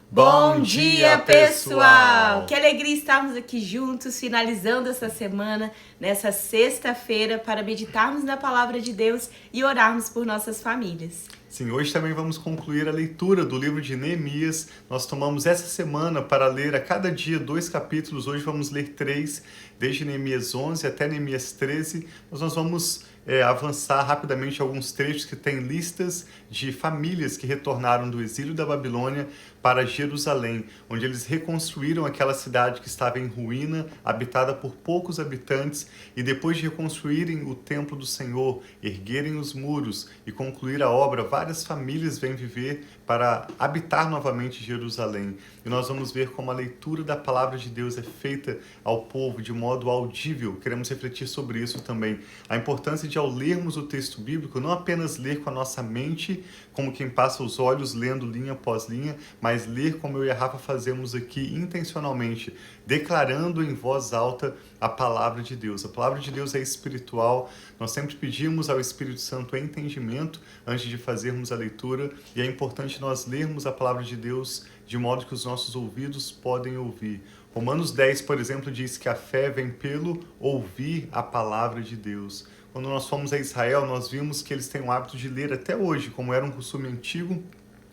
Bom dia, pessoal! Que alegria estarmos aqui juntos, finalizando essa semana, nessa sexta-feira, para meditarmos na Palavra de Deus e orarmos por nossas famílias. Sim, hoje também vamos concluir a leitura do livro de Neemias. Nós tomamos essa semana para ler a cada dia 2 capítulos. Hoje vamos ler 3, desde Neemias 11 até Neemias 13. Nós vamos avançar rapidamente alguns trechos que têm listas de famílias que retornaram do exílio da Babilônia para Jerusalém, onde eles reconstruíram aquela cidade que estava em ruína, habitada por poucos habitantes, e depois de reconstruírem o templo do Senhor, erguerem os muros e concluir a obra, várias famílias vêm viver para habitar novamente Jerusalém. E nós vamos ver como a leitura da palavra de Deus é feita ao povo de modo audível. Queremos refletir sobre isso também. A importância de, ao lermos o texto bíblico, não apenas ler com a nossa mente, como quem passa os olhos lendo linha após linha, mas ler como eu e a Rafa fazemos aqui intencionalmente, declarando em voz alta a palavra de Deus. A palavra de Deus é espiritual. Nós sempre pedimos ao Espírito Santo entendimento antes de fazermos a leitura, e é importante nós lermos a palavra de Deus de modo que os nossos ouvidos podem ouvir. Romanos 10, por exemplo, diz que a fé vem pelo ouvir a palavra de Deus. Quando nós fomos a Israel, nós vimos que eles têm o hábito de ler até hoje, como era um costume antigo.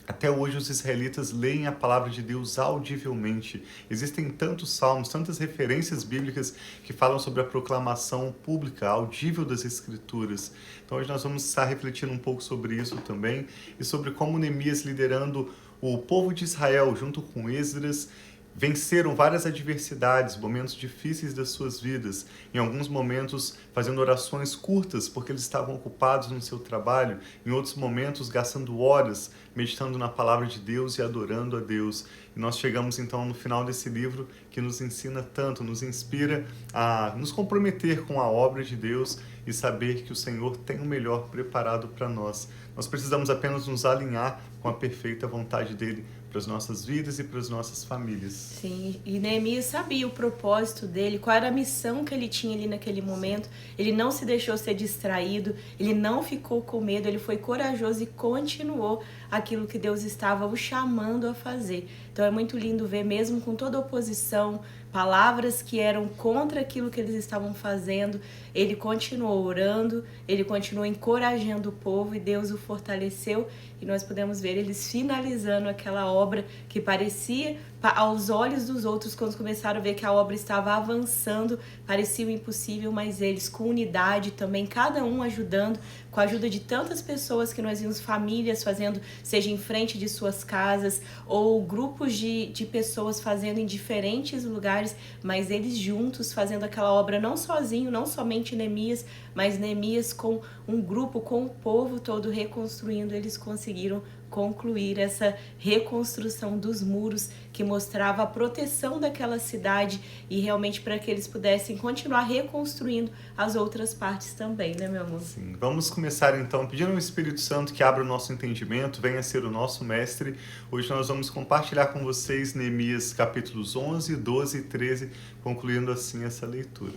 Até hoje os israelitas leem a palavra de Deus audivelmente. Existem tantos salmos, tantas referências bíblicas que falam sobre a proclamação pública, audível das Escrituras. Então hoje nós vamos estar refletindo um pouco sobre isso também e sobre como Neemias, liderando o povo de Israel junto com Esdras, venceram várias adversidades, momentos difíceis das suas vidas, em alguns momentos fazendo orações curtas porque eles estavam ocupados no seu trabalho, em outros momentos gastando horas meditando na palavra de Deus e adorando a Deus. E nós chegamos então no final desse livro que nos ensina tanto, nos inspira a nos comprometer com a obra de Deus e saber que o Senhor tem o melhor preparado para nós. Nós precisamos apenas nos alinhar com a perfeita vontade dele para as nossas vidas e para as nossas famílias. Sim, e Neemias sabia o propósito dele, qual era a missão que ele tinha ali naquele momento. Ele não se deixou ser distraído, ele não ficou com medo, ele foi corajoso e continuou aquilo que Deus estava o chamando a fazer. Então é muito lindo ver, mesmo com toda a oposição, palavras que eram contra aquilo que eles estavam fazendo, ele continuou orando, ele continuou encorajando o povo e Deus o fortaleceu, e nós podemos ver eles finalizando aquela obra que parecia, aos olhos dos outros, quando começaram a ver que a obra estava avançando, parecia impossível, mas eles com unidade também, cada um ajudando, com a ajuda de tantas pessoas que nós vimos, famílias fazendo, seja em frente de suas casas, ou grupos de pessoas fazendo em diferentes lugares, mas eles juntos fazendo aquela obra, não sozinho, não somente Neemias, mas Neemias com um grupo, com o povo todo reconstruindo, eles conseguiram concluir essa reconstrução dos muros que mostrava a proteção daquela cidade e realmente para que eles pudessem continuar reconstruindo as outras partes também, né, meu amor? Sim, vamos começar então pedindo ao Espírito Santo que abra o nosso entendimento, venha ser o nosso mestre. Hoje nós vamos compartilhar com vocês Neemias capítulos 11, 12 e 13, concluindo assim essa leitura.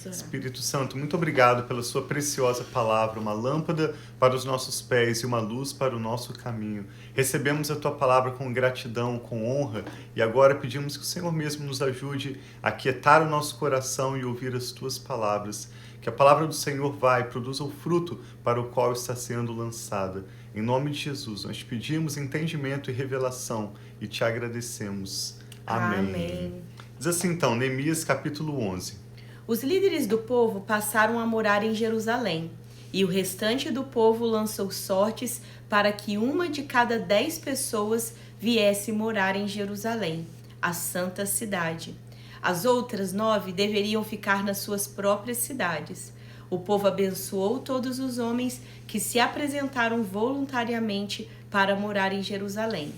Espírito Santo, muito obrigado pela sua preciosa palavra, uma lâmpada para os nossos pés e uma luz para o nosso caminho. Recebemos a tua palavra com gratidão, com honra, e agora pedimos que o Senhor mesmo nos ajude a aquietar o nosso coração e ouvir as tuas palavras. Que a palavra do Senhor vai e produza o fruto para o qual está sendo lançada. Em nome de Jesus, nós te pedimos entendimento e revelação e te agradecemos. Amém. Amém. Diz assim então, Neemias capítulo 11. Os líderes do povo passaram a morar em Jerusalém, e o restante do povo lançou sortes para que 1 de cada 10 pessoas viesse morar em Jerusalém, a santa cidade. As outras 9 deveriam ficar nas suas próprias cidades. O povo abençoou todos os homens que se apresentaram voluntariamente para morar em Jerusalém.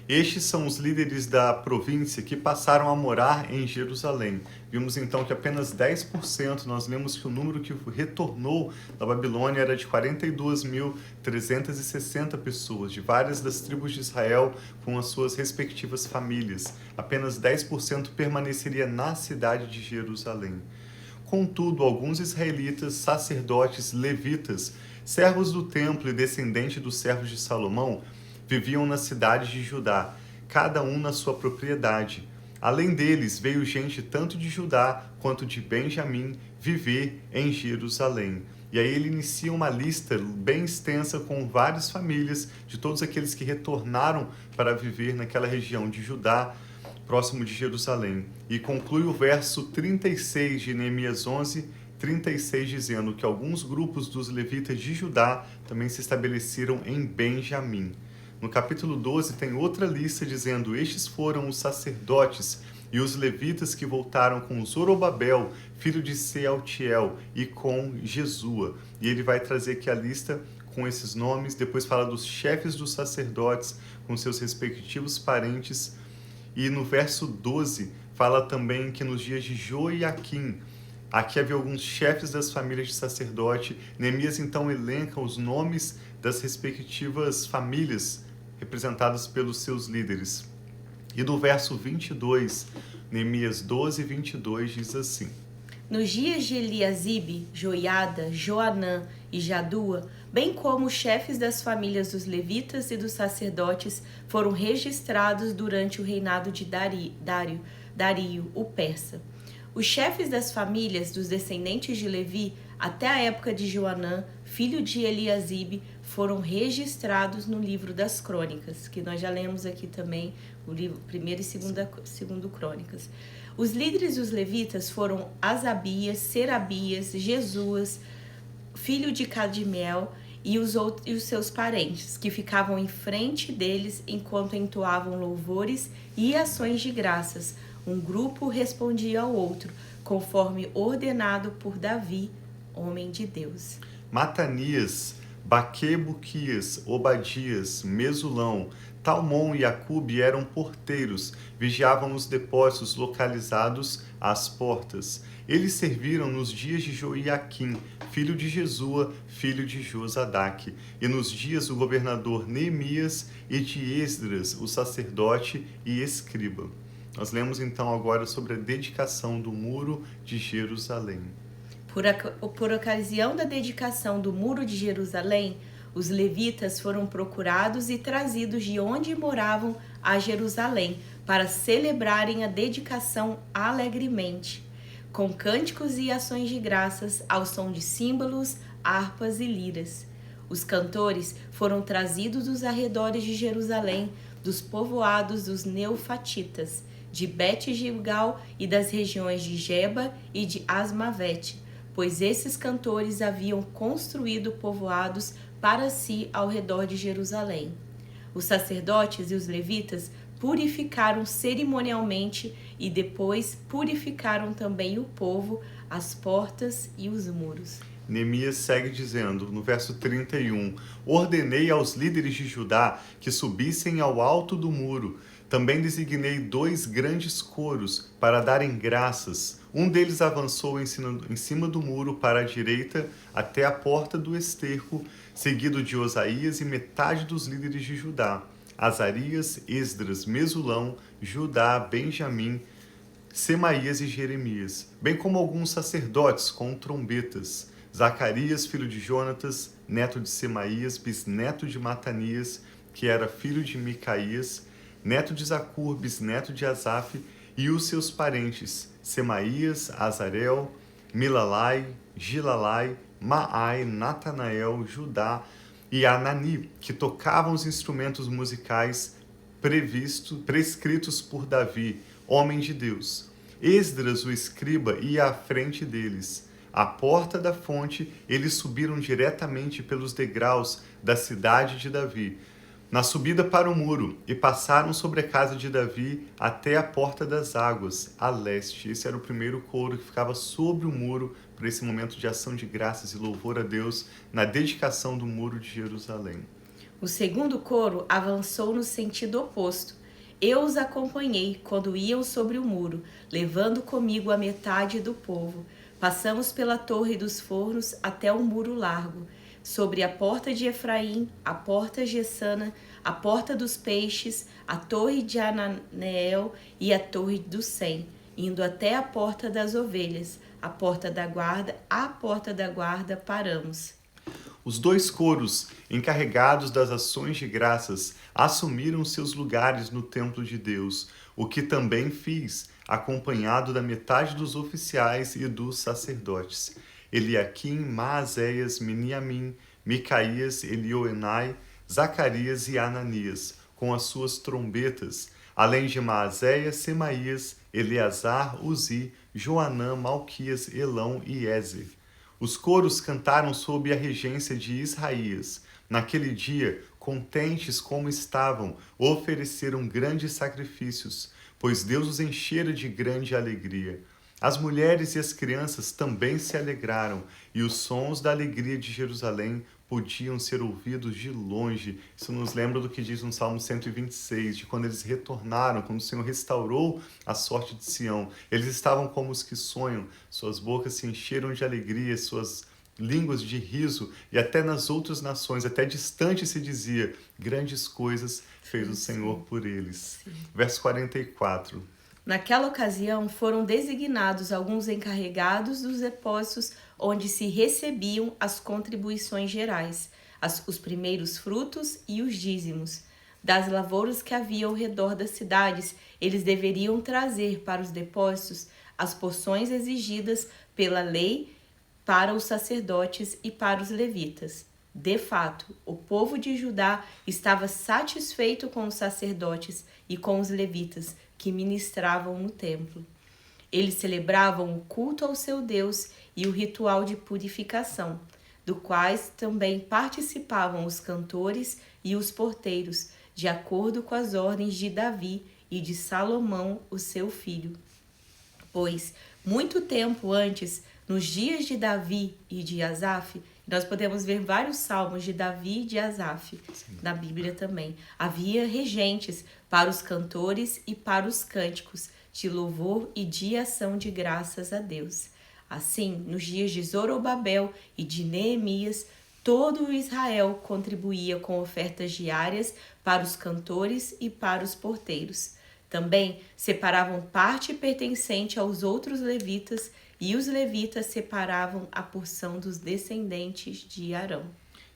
Estes são os líderes da província que passaram a morar em Jerusalém. Vimos então que apenas 10%, nós lemos que o número que retornou da Babilônia era de 42.360 pessoas, de várias das tribos de Israel com as suas respectivas famílias. Apenas 10% permaneceria na cidade de Jerusalém. Contudo, alguns israelitas, sacerdotes, levitas, servos do templo e descendentes dos servos de Salomão, viviam na cidade de Judá. cada um na sua propriedade. Além deles, veio gente tanto de Judá quanto de Benjamim viver em Jerusalém. E aí ele inicia uma lista bem extensa com várias famílias de todos aqueles que retornaram para viver naquela região de Judá, próximo de Jerusalém. E conclui o verso 36 de Neemias 11, 36, dizendo que alguns grupos dos levitas de Judá também se estabeleceram em Benjamim. No capítulo 12 tem outra lista dizendo: estes foram os sacerdotes e os levitas que voltaram com Zorobabel, filho de Sealtiel, e com Jesua. E ele vai trazer aqui a lista com esses nomes, depois fala dos chefes dos sacerdotes com seus respectivos parentes. E no verso 12 fala também que nos dias de Joiaquim, aqui havia alguns chefes das famílias de sacerdote. Neemias então elenca os nomes das respectivas famílias representadas pelos seus líderes. E no verso 22, Neemias 12, 22 diz assim: Nos dias de Eliasibe, Joiada, Joanã e Jadua, bem como os chefes das famílias dos levitas e dos sacerdotes, foram registrados durante o reinado de Dario, o persa. Os chefes das famílias dos descendentes de Levi, até a época de Joanã, filho de Eliasibe, foram registrados no livro das Crônicas, que nós já lemos aqui também, o livro 1ª e 2ª Crônicas. Os líderes dos levitas foram Asabias, Serabias, Jesuas, filho de Cadmiel, e os seus parentes, que ficavam em frente deles enquanto entoavam louvores e ações de graças. Um grupo respondia ao outro, conforme ordenado por Davi, homem de Deus. Matanias, Baquebuquias, Obadias, Mesulão, Talmon e Acube eram porteiros, vigiavam os depósitos localizados às portas. Eles serviram nos dias de Joiaquim, filho de Jesua, filho de Josadaque, e nos dias do governador Neemias e de Esdras, o sacerdote e escriba. Nós lemos então agora sobre a dedicação do muro de Jerusalém. Por ocasião da dedicação do muro de Jerusalém, os levitas foram procurados e trazidos de onde moravam a Jerusalém para celebrarem a dedicação alegremente, com cânticos e ações de graças ao som de símbolos, harpas e liras. Os cantores foram trazidos dos arredores de Jerusalém, dos povoados dos Neufatitas, de Bet-Gilgal e das regiões de Geba e de Asmavete, pois esses cantores haviam construído povoados para si ao redor de Jerusalém. Os sacerdotes e os levitas purificaram cerimonialmente e depois purificaram também o povo, as portas e os muros. Neemias segue dizendo, no verso 31, ordenei aos líderes de Judá que subissem ao alto do muro. Também designei 2 grandes coros para darem graças. Um deles avançou em cima do muro para a direita até a porta do esterco, seguido de Osaías e metade dos líderes de Judá, Azarias, Esdras, Mesulão, Judá, Benjamim, Semaías e Jeremias, bem como alguns sacerdotes com trombetas, Zacarias, filho de Jonatas, neto de Semaías, bisneto de Matanias, que era filho de Micaías, neto de Zacur, bisneto de Asaf, e os seus parentes, Semaías, Azarel, Milalai, Gilalai, Maai, Natanael, Judá e Anani, que tocavam os instrumentos musicais prescritos por Davi, homem de Deus. Esdras, o escriba, ia à frente deles. À porta da fonte, eles subiram diretamente pelos degraus da cidade de Davi, na subida para o muro, e passaram sobre a casa de Davi até a porta das águas, a leste. Esse era o primeiro coro que ficava sobre o muro para esse momento de ação de graças e louvor a Deus na dedicação do muro de Jerusalém. O segundo coro avançou no sentido oposto. Eu os acompanhei quando iam sobre o muro, levando comigo a metade do povo. Passamos pela Torre dos Fornos até o muro largo, sobre a porta de Efraim, a porta Gessana, a porta dos Peixes, a torre de Ananeel e a torre do Sem, indo até a porta das Ovelhas, a porta da guarda paramos. Os dois coros, encarregados das ações de graças, assumiram seus lugares no templo de Deus, o que também fiz, acompanhado da metade dos oficiais e dos sacerdotes. Eliaquim, Maazéias, Miniamim, Micaías, Elioenai, Zacarias e Ananias, com as suas trombetas, além de Maazéias, Semaías, Eleazar, Uzi, Joanã, Malquias, Elão e Ézer. Os coros cantaram sob a regência de Israías. Naquele dia, contentes como estavam, ofereceram grandes sacrifícios, pois Deus os enchera de grande alegria. As mulheres e as crianças também se alegraram, e os sons da alegria de Jerusalém podiam ser ouvidos de longe. Isso nos lembra do que diz no Salmo 126, de quando eles retornaram, quando o Senhor restaurou a sorte de Sião. Eles estavam como os que sonham, suas bocas se encheram de alegria, suas línguas de riso, e até nas outras nações, até distante se dizia, grandes coisas fez o Senhor por eles. Sim. Verso 44. Naquela ocasião foram designados alguns encarregados dos depósitos onde se recebiam as contribuições gerais, os primeiros frutos e os dízimos. Das lavouras que havia ao redor das cidades, eles deveriam trazer para os depósitos as porções exigidas pela lei para os sacerdotes e para os levitas. De fato, o povo de Judá estava satisfeito com os sacerdotes e com os levitas que ministravam no templo. Eles celebravam o culto ao seu Deus e o ritual de purificação, do quais também participavam os cantores e os porteiros, de acordo com as ordens de Davi e de Salomão, o seu filho. Pois, muito tempo antes, nos dias de Davi e de Asaf, nós podemos ver vários salmos de Davi e de Asaf, na Bíblia também. Havia regentes para os cantores e para os cânticos de louvor e de ação de graças a Deus. Assim, nos dias de Zorobabel e de Neemias, todo o Israel contribuía com ofertas diárias para os cantores e para os porteiros. Também separavam parte pertencente aos outros levitas, e os levitas separavam a porção dos descendentes de Arão.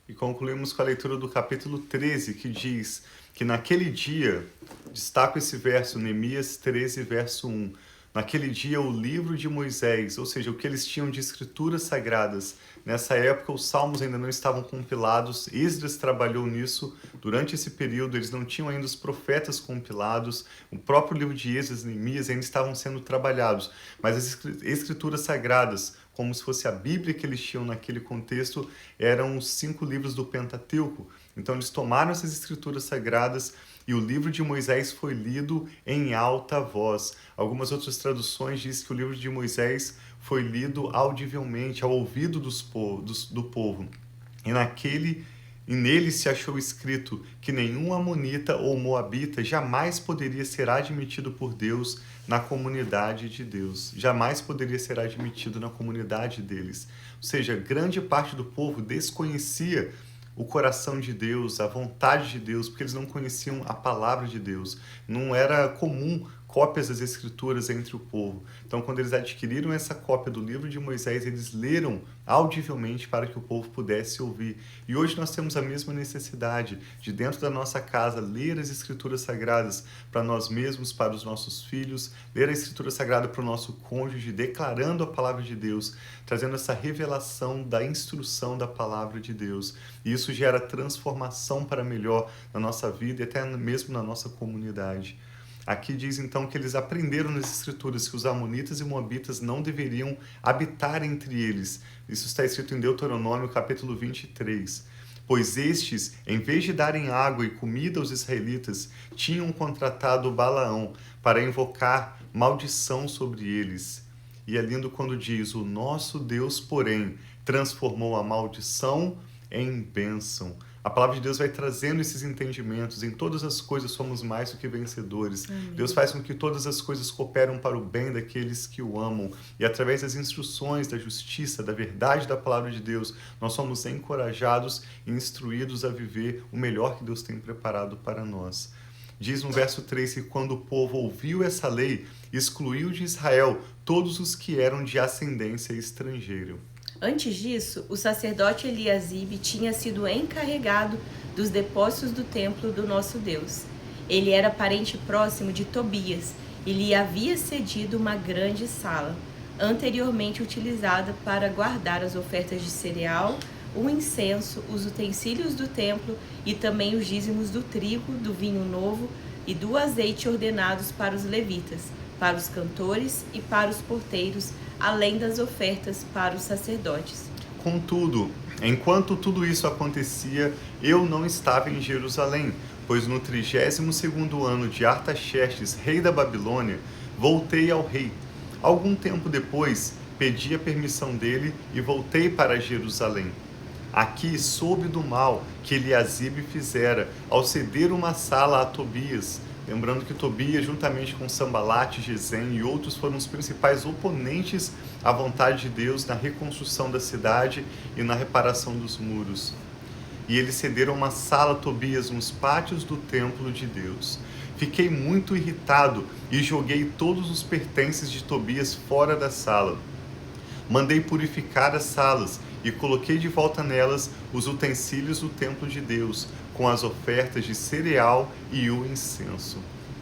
E concluímos com a leitura do capítulo 13, que diz que naquele dia, destaco esse verso, Neemias 13, verso 1, naquele dia o livro de Moisés, ou seja, o que eles tinham de escrituras sagradas. Nessa época os salmos ainda não estavam compilados, Esdras trabalhou nisso durante esse período, eles não tinham ainda os profetas compilados, o próprio livro de Esdras e Neemias ainda estavam sendo trabalhados, mas as escrituras sagradas, como se fosse a Bíblia que eles tinham naquele contexto, eram os 5 livros do Pentateuco. Então eles tomaram essas escrituras sagradas e o livro de Moisés foi lido em alta voz. Algumas outras traduções dizem que o livro de Moisés foi lido audivelmente, ao ouvido do povo. E nele se achou escrito que nenhum amonita ou moabita jamais poderia ser admitido por Deus na comunidade de Deus. Jamais poderia ser admitido na comunidade deles. Ou seja, grande parte do povo desconhecia o coração de Deus, a vontade de Deus, porque eles não conheciam a palavra de Deus. Não era comum cópias das escrituras entre o povo. Então, quando eles adquiriram essa cópia do livro de Moisés, eles leram audivelmente para que o povo pudesse ouvir. E hoje nós temos a mesma necessidade de, dentro da nossa casa, ler as escrituras sagradas para nós mesmos, para os nossos filhos, ler a escritura sagrada para o nosso cônjuge, declarando a palavra de Deus, trazendo essa revelação da instrução da palavra de Deus. E isso gera transformação para melhor na nossa vida e até mesmo na nossa comunidade. Aqui diz então que eles aprenderam nas escrituras que os amonitas e moabitas não deveriam habitar entre eles. Isso está escrito em Deuteronômio capítulo 23. Pois estes, em vez de darem água e comida aos israelitas, tinham contratado Balaão para invocar maldição sobre eles. E é lindo quando diz, o nosso Deus, porém, transformou a maldição em bênção. A palavra de Deus vai trazendo esses entendimentos. Em todas as coisas somos mais do que vencedores. Amém. Deus faz com que todas as coisas cooperam para o bem daqueles que o amam. E através das instruções, da justiça, da verdade da palavra de Deus, nós somos encorajados e instruídos a viver o melhor que Deus tem preparado para nós. Diz no verso 3 que quando o povo ouviu essa lei, excluiu de Israel todos os que eram de ascendência estrangeira. Antes disso, o sacerdote Eliasibe tinha sido encarregado dos depósitos do templo do nosso Deus. Ele era parente próximo de Tobias e lhe havia cedido uma grande sala, anteriormente utilizada para guardar as ofertas de cereal, o incenso, os utensílios do templo e também os dízimos do trigo, do vinho novo e do azeite ordenados para os levitas, para os cantores e para os porteiros, além das ofertas para os sacerdotes. Contudo, enquanto tudo isso acontecia, eu não estava em Jerusalém, pois no 32º ano de Artaxerxes, rei da Babilônia, voltei ao rei. Algum tempo depois, pedi a permissão dele e voltei para Jerusalém. Aqui soube do mal que Eliasibe fizera ao ceder uma sala a Tobias. Lembrando que Tobias, juntamente com Sambalate, Gesem e outros, foram os principais oponentes à vontade de Deus na reconstrução da cidade e na reparação dos muros. E eles cederam uma sala a Tobias nos pátios do templo de Deus. Fiquei muito irritado e joguei todos os pertences de Tobias fora da sala. Mandei purificar as salas e coloquei de volta nelas os utensílios do templo de Deus, com as ofertas de cereal e o incenso.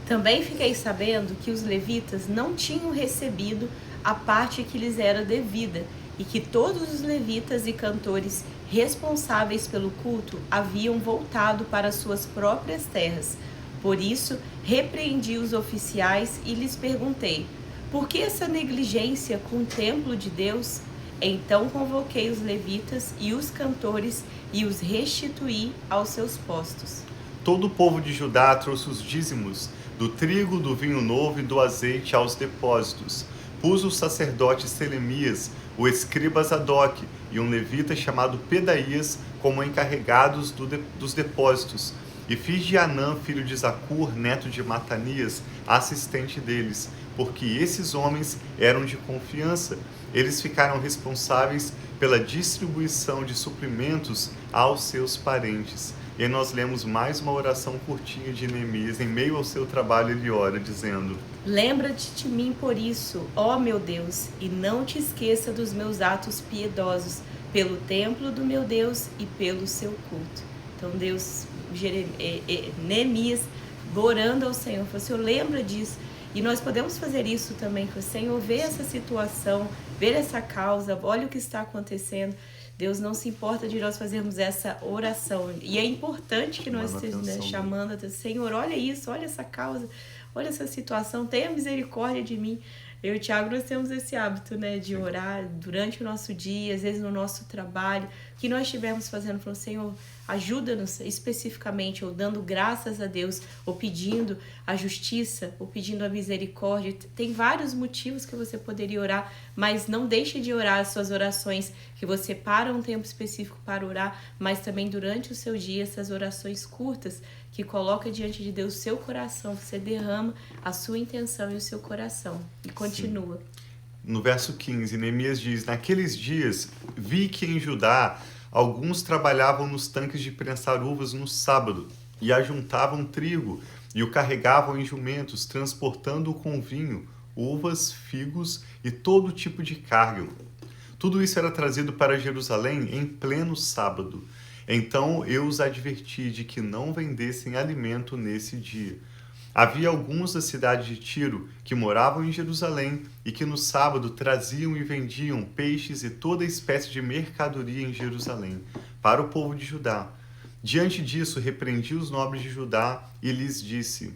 Também fiquei sabendo que os levitas não tinham recebido a parte que lhes era devida e que todos os levitas e cantores responsáveis pelo culto haviam voltado para suas próprias terras. Por isso, repreendi os oficiais e lhes perguntei: por que essa negligência com o templo de Deus? Então convoquei os levitas e os cantores e os restituí aos seus postos. Todo o povo de Judá trouxe os dízimos do trigo, do vinho novo e do azeite aos depósitos. Pus o sacerdote Selemias, o escriba Zadok e um levita chamado Pedaías como encarregados dos depósitos. E fiz de Anã, filho de Zacur, neto de Matanias, assistente deles, porque esses homens eram de confiança. Eles ficaram responsáveis pela distribuição de suprimentos aos seus parentes. E aí nós lemos mais uma oração curtinha de Neemias. Em meio ao seu trabalho, ele ora, dizendo: lembra-te de mim por isso, ó meu Deus, e não te esqueça dos meus atos piedosos, pelo templo do meu Deus e pelo seu culto. Então Neemias orando ao Senhor, falou: Senhor, lembra disso. E nós podemos fazer isso também com o Senhor, ver essa situação, ver essa causa, olha o que está acontecendo. Deus não se importa de nós fazermos essa oração. E é importante que nós estejamos chamando a Deus: Senhor, olha isso, olha essa causa, olha essa situação, tenha misericórdia de mim. Eu e o Thiago, nós temos esse hábito, né, de orar durante o nosso dia, às vezes no nosso trabalho, que nós estivermos fazendo, falando: Senhor, ajuda-nos especificamente, ou dando graças a Deus, ou pedindo a justiça, ou pedindo a misericórdia. Tem vários motivos que você poderia orar, mas não deixe de orar as suas orações, que você para um tempo específico para orar, mas também durante o seu dia, essas orações curtas, que coloca diante de Deus o seu coração, você derrama a sua intenção e o seu coração, e continua. Sim. No verso 15, Neemias diz: naqueles dias vi que em Judá alguns trabalhavam nos tanques de prensar uvas no sábado, e ajuntavam trigo, e o carregavam em jumentos, transportando-o com vinho, uvas, figos e todo tipo de carga. Tudo isso era trazido para Jerusalém em pleno sábado. Então eu os adverti de que não vendessem alimento nesse dia. Havia alguns da cidade de Tiro que moravam em Jerusalém e que no sábado traziam e vendiam peixes e toda espécie de mercadoria em Jerusalém, para o povo de Judá. Diante disso, repreendi os nobres de Judá e lhes disse: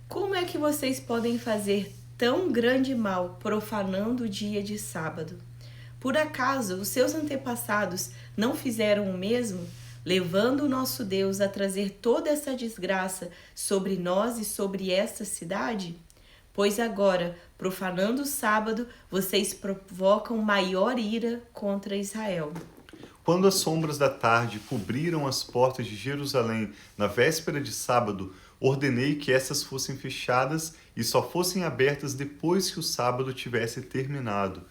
como é que vocês podem fazer tão grande mal profanando o dia de sábado? Por acaso os seus antepassados não fizeram o mesmo, levando o nosso Deus a trazer toda essa desgraça sobre nós e sobre esta cidade? Pois agora, profanando o sábado, vocês provocam maior ira contra Israel. Quando as sombras da tarde cobriram as portas de Jerusalém na véspera de sábado, ordenei que essas fossem fechadas e só fossem abertas depois que o sábado tivesse terminado.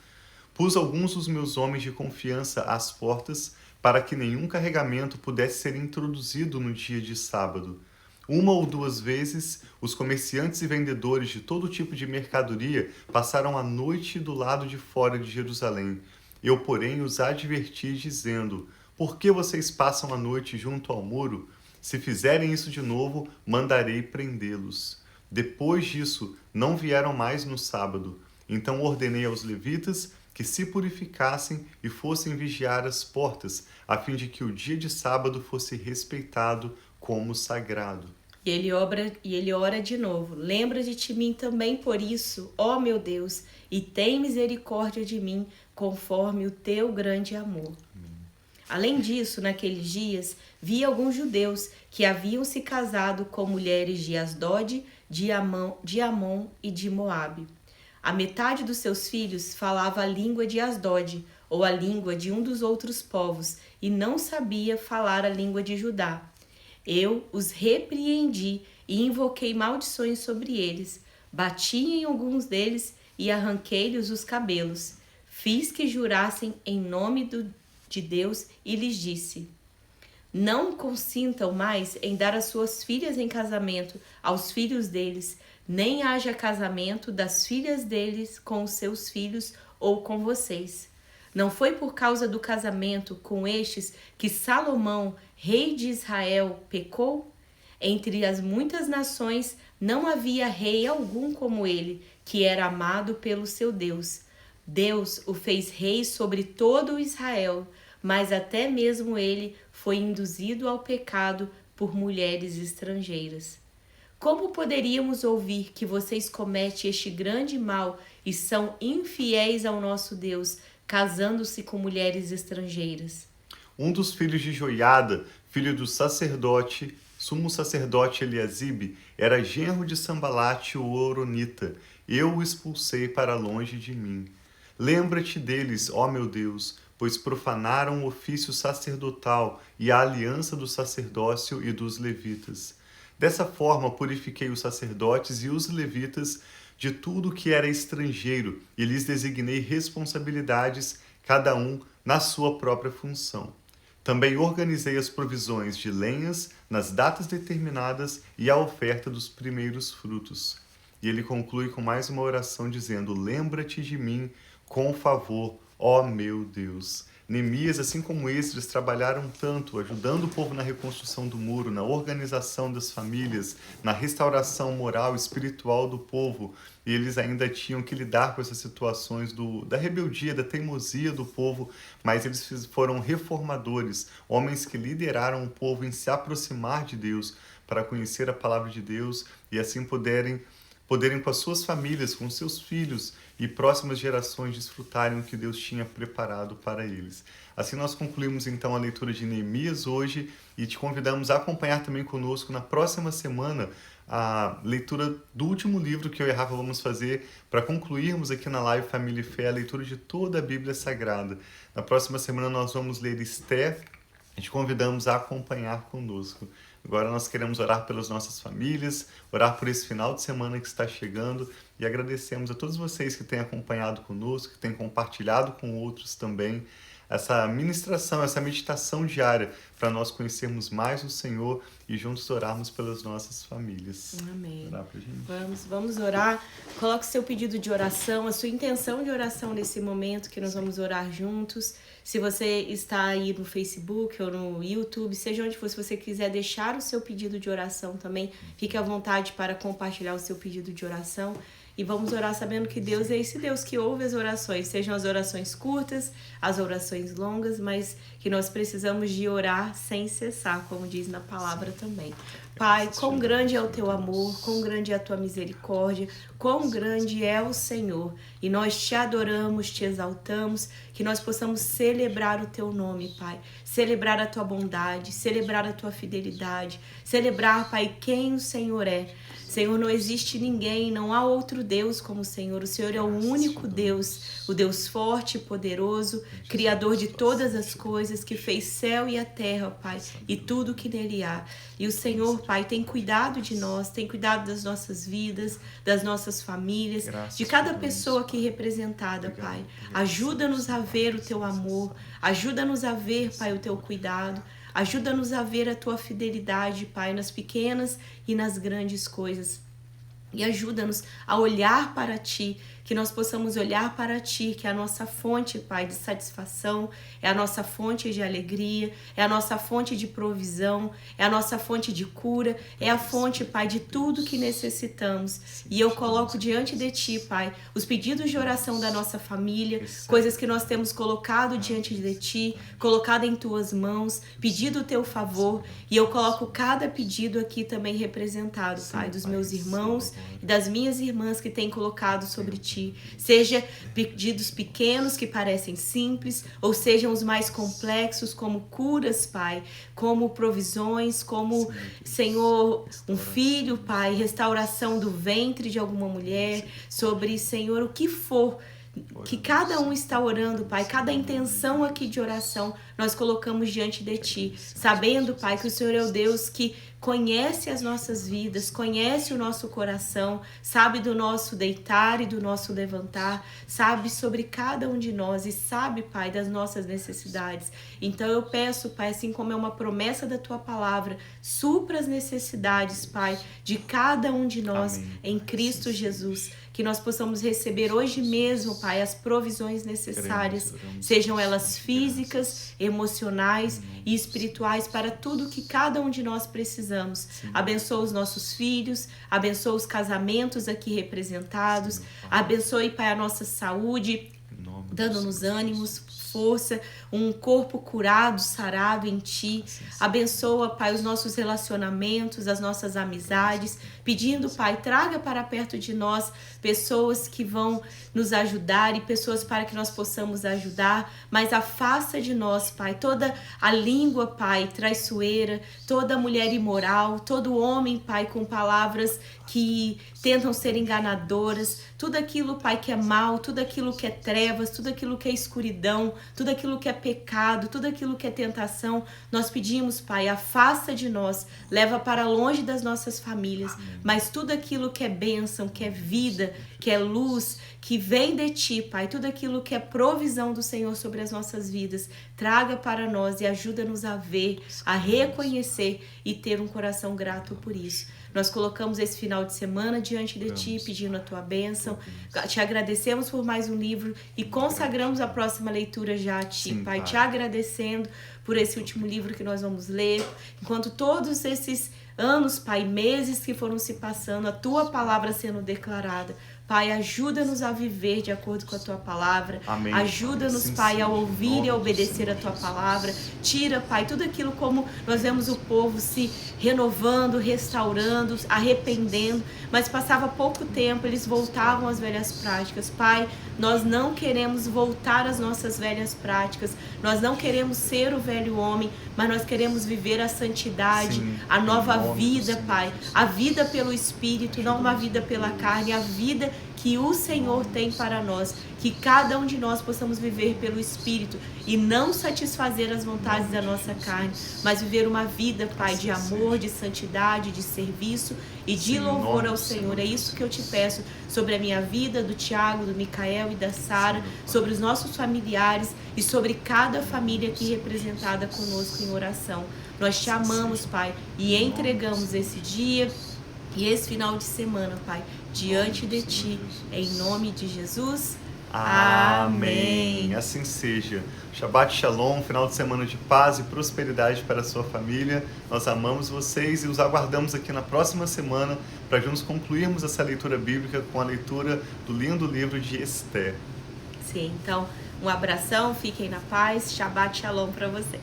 Pus alguns dos meus homens de confiança às portas, para que nenhum carregamento pudesse ser introduzido no dia de sábado. Uma ou duas vezes, os comerciantes e vendedores de todo tipo de mercadoria passaram a noite do lado de fora de Jerusalém. Eu, porém, os adverti, dizendo: por que vocês passam a noite junto ao muro? Se fizerem isso de novo, mandarei prendê-los. Depois disso, não vieram mais no sábado. Então ordenei aos levitas que se purificassem e fossem vigiar as portas, a fim de que o dia de sábado fosse respeitado como sagrado. E ele ora de novo: lembra-te de mim também por isso, ó meu Deus, e tem misericórdia de mim, conforme o teu grande amor. Além disso, naqueles dias, vi alguns judeus que haviam se casado com mulheres de Asdod, de Amon e de Moabe. A metade dos seus filhos falava a língua de Asdod, ou a língua de um dos outros povos, e não sabia falar a língua de Judá. Eu os repreendi e invoquei maldições sobre eles. Bati em alguns deles e arranquei-lhes os cabelos. Fiz que jurassem em nome de Deus e lhes disse: não consintam mais em dar as suas filhas em casamento aos filhos deles, nem haja casamento das filhas deles com os seus filhos ou com vocês. Não foi por causa do casamento com estes que Salomão, rei de Israel, pecou? Entre as muitas nações não havia rei algum como ele, que era amado pelo seu Deus. Deus o fez rei sobre todo o Israel, mas até mesmo ele foi induzido ao pecado por mulheres estrangeiras. Como poderíamos ouvir que vocês cometem este grande mal e são infiéis ao nosso Deus, casando-se com mulheres estrangeiras? Um dos filhos de Joiada, filho do sacerdote, sumo sacerdote Eliasibe, era genro de Sambalate, o horonita. Eu o expulsei para longe de mim. Lembra-te deles, ó meu Deus, pois profanaram o ofício sacerdotal e a aliança do sacerdócio e dos levitas. Dessa forma purifiquei os sacerdotes e os levitas de tudo que era estrangeiro e lhes designei responsabilidades, cada um na sua própria função. Também organizei as provisões de lenhas nas datas determinadas e a oferta dos primeiros frutos. E ele conclui com mais uma oração dizendo: lembra-te de mim com favor, ó meu Deus. Neemias, assim como Esdras, trabalharam tanto, ajudando o povo na reconstrução do muro, na organização das famílias, na restauração moral e espiritual do povo, e eles ainda tinham que lidar com essas situações da rebeldia, da teimosia do povo, mas eles foram reformadores, homens que lideraram o povo em se aproximar de Deus, para conhecer a palavra de Deus e assim poderem com as suas famílias, com seus filhos e próximas gerações desfrutarem o que Deus tinha preparado para eles. Assim nós concluímos então a leitura de Neemias hoje e te convidamos a acompanhar também conosco na próxima semana a leitura do último livro que eu e a Rafa vamos fazer para concluirmos aqui na live Família e Fé a leitura de toda a Bíblia Sagrada. Na próxima semana nós vamos ler Esther e te convidamos a acompanhar conosco. Agora nós queremos orar pelas nossas famílias, orar por esse final de semana que está chegando e agradecemos a todos vocês que têm acompanhado conosco, que têm compartilhado com outros também essa ministração, essa meditação diária para nós conhecermos mais o Senhor e juntos orarmos pelas nossas famílias. Amém. Orar pra gente. Vamos orar. Coloque seu pedido de oração, a sua intenção de oração nesse momento que nós vamos orar juntos. Se você está aí no Facebook ou no YouTube, seja onde for, se você quiser deixar o seu pedido de oração também, fique à vontade para compartilhar o seu pedido de oração. E vamos orar sabendo que Deus é esse Deus que ouve as orações, sejam as orações curtas, as orações longas, mas que nós precisamos de orar sem cessar, como diz na palavra também. Pai, quão grande é o teu amor, quão grande é a tua misericórdia, quão grande é o Senhor. E nós te adoramos, te exaltamos, que nós possamos celebrar o teu nome, Pai. Celebrar a tua bondade, celebrar a tua fidelidade, celebrar, Pai, quem o Senhor é. Senhor, não existe ninguém, não há outro Deus como o Senhor. O Senhor é o único Deus, o Deus forte e poderoso, Criador de todas as coisas, que fez céu e a terra, Pai, e tudo que nele há. E o Senhor, Pai, tem cuidado de nós, tem cuidado das nossas vidas, das nossas famílias, de cada pessoa aqui representada, Pai. Ajuda-nos a ver o teu amor, ajuda-nos a ver, Pai, o teu cuidado. Ajuda-nos a ver a tua fidelidade, Pai, nas pequenas e nas grandes coisas. E ajuda-nos a olhar para Ti, que nós possamos olhar para Ti, que é a nossa fonte, Pai, de satisfação, é a nossa fonte de alegria, é a nossa fonte de provisão, é a nossa fonte de cura, é a fonte, Pai, de tudo que necessitamos. E eu coloco diante de Ti, Pai, os pedidos de oração da nossa família, coisas que nós temos colocado diante de Ti, colocado em Tuas mãos, pedido o Teu favor, e eu coloco cada pedido aqui também representado, Pai, dos meus irmãos e das minhas irmãs que têm colocado sobre Ti, seja pedidos pequenos que parecem simples, ou sejam os mais complexos, como curas, Pai, como provisões, como, Senhor, um filho, Pai, restauração do ventre de alguma mulher, sobre, Senhor, o que for que cada um está orando, Pai, cada intenção aqui de oração nós colocamos diante de Ti, sabendo, Pai, que o Senhor é o Deus que conhece as nossas vidas, conhece o nosso coração, sabe do nosso deitar e do nosso levantar, sabe sobre cada um de nós e sabe, Pai, das nossas necessidades. Então eu peço, Pai, assim como é uma promessa da Tua palavra, supra as necessidades, Pai, de cada um de nós. Amém. Em Cristo Jesus. Que nós possamos receber hoje mesmo, Pai, as provisões necessárias, sejam elas físicas, emocionais e espirituais, para tudo que cada um de nós precisamos. Abençoa os nossos filhos, abençoa os casamentos aqui representados, abençoe, Pai, a nossa saúde, dando-nos ânimos, força, um corpo curado, sarado em Ti. Abençoa, Pai, os nossos relacionamentos, as nossas amizades, pedindo, Pai, traga para perto de nós pessoas que vão nos ajudar e pessoas para que nós possamos ajudar, mas afasta de nós, Pai, toda a língua, Pai, traiçoeira, toda mulher imoral, todo homem, Pai, com palavras que tentam ser enganadoras, tudo aquilo, Pai, que é mal, tudo aquilo que é trevas, tudo aquilo que é escuridão, tudo aquilo que é pecado, tudo aquilo que é tentação, nós pedimos, Pai, afasta de nós, leva para longe das nossas famílias. Amém. Mas tudo aquilo que é bênção, que é vida, que é luz, que vem de Ti, Pai, tudo aquilo que é provisão do Senhor sobre as nossas vidas, traga para nós e ajuda-nos a ver, a reconhecer e ter um coração grato por isso. Nós colocamos esse final de semana diante de Ti, pedindo a Tua bênção. Te agradecemos por mais um livro e consagramos a próxima leitura já a Ti, Pai. Te agradecendo por esse último livro que nós vamos ler. Enquanto todos esses anos, Pai, meses que foram se passando, a Tua palavra sendo declarada. Pai, ajuda-nos a viver de acordo com a Tua palavra. Ajuda-nos, Pai, a ouvir e a obedecer a Tua palavra. Tira, Pai, tudo aquilo como nós vemos o povo se renovando, restaurando, arrependendo, mas passava pouco tempo, eles voltavam às velhas práticas. Pai, nós não queremos voltar às nossas velhas práticas, nós não queremos ser o velho homem, mas nós queremos viver a santidade, a nova vida, Pai, a vida pelo Espírito, não uma vida pela carne, a vida que o Senhor tem para nós, que cada um de nós possamos viver pelo Espírito e não satisfazer as vontades da nossa carne, mas viver uma vida, Pai, de amor, de santidade, de serviço e de louvor ao Senhor. É isso que eu te peço sobre a minha vida, do Tiago, do Micael e da Sara, sobre os nossos familiares e sobre cada família aqui representada conosco em oração. Nós te amamos, Pai, e entregamos esse dia e esse final de semana, Pai, diante de Ti, em nome de Jesus. Amém. Assim seja. Shabbat Shalom, final de semana de paz e prosperidade para a sua família. Nós amamos vocês e os aguardamos aqui na próxima semana para juntos concluirmos essa leitura bíblica com a leitura do lindo livro de Esther. Sim, então um abração, fiquem na paz. Shabbat Shalom para vocês.